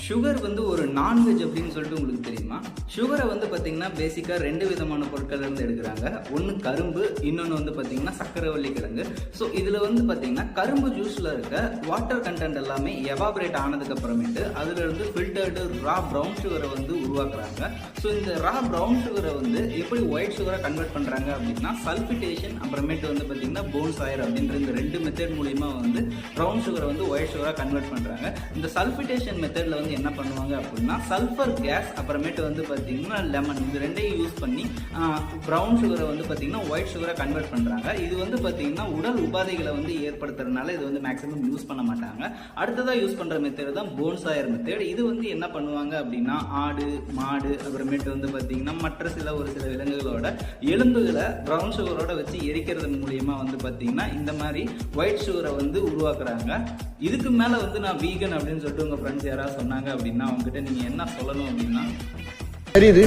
Sugar வந்து ஒரு non veg அப்படின்னு சொல்லிட்டு உங்களுக்கு தெரியுமா? சுகரை வந்து பார்த்தீங்கன்னா பேசிக்காக 2 விதமான பொருட்கள் இருந்து எடுக்கிறாங்க. ஒன்று கரும்பு, இன்னொன்று வந்து பார்த்தீங்கன்னா சக்கரவள்ளி கிழங்கு. ஸோ இதில் வந்து பார்த்தீங்கன்னா கரும்பு ஜூஸில் இருக்க வாட்டர் கண்டென்ட் எல்லாமே எவாபரேட் ஆனதுக்கு அப்புறமேட்டு அதில் இருந்து ஃபில்டர்டு ரா ப்ரௌன் சுகரை வந்து உருவாக்குறாங்க. ஸோ இந்த ரா ப்ரௌன் சுகரை வந்து எப்படி ஒயிட் சுகரை கன்வெர்ட் பண்ணுறாங்க அப்படின்னா சல்ஃபிட்டேஷன், அப்புறமேட்டு வந்து பார்த்தீங்கன்னா போன் சாயர் அப்படின்ற இந்த 2 மெத்தட் மூலிமா வந்து ப்ரௌன் சுகரை வந்து ஒயிட் சுகராக கன்வெர்ட் பண்ணுறாங்க. இந்த சல்ஃபிட்டேஷன் மெத்தடில் வந்து என்ன பண்ணுவாங்க அப்படின்னா சல்ஃபர் கேஸ், அப்புறமேட்டு வந்து பார்த்தீங்கன்னா லெமன், இது ரெண்டையும் யூஸ் பண்ணி ப்ரௌன் சுகரை வந்து பார்த்தீங்கன்னா ஒயிட் சுகரை கன்வெர்ட் பண்ணுறாங்க. இது வந்து பார்த்தீங்கன்னா உடல் உபாதைகளை வந்து ஏற்படுத்துறதுனால இது வந்து மேக்ஸிமம் யூஸ் பண்ண மாட்டாங்க. அடுத்ததாக யூஸ் பண்ணுற மெத்தட் தான் போன்சாயர் மெத்தட். இது வந்து என்ன பண்ணுவாங்க அப்படின்னா ஆடு, மாடு, அப்புறமேட்டு வந்து பார்த்தீங்கன்னா மற்ற ஒரு சில விலங்குகளோட எலும்புகளை ப்ரௌன் சுகரோட வச்சு எரிக்கிறதன் மூலியமா வந்து பார்த்தீங்கன்னா இந்த மாதிரி ஒயிட் சுகரை வந்து உருவாக்குறாங்க. இதுக்கு மேலே வந்து நான் வீகன் அப்படின்னு சொல்லிட்டு உங்கள் ஃப்ரெண்ட்ஸ் யாராவது சொன்னாங்க அப்படின்னா அவங்ககிட்ட நீங்கள் என்ன சொல்லணும் அப்படின்னா தெரியுது.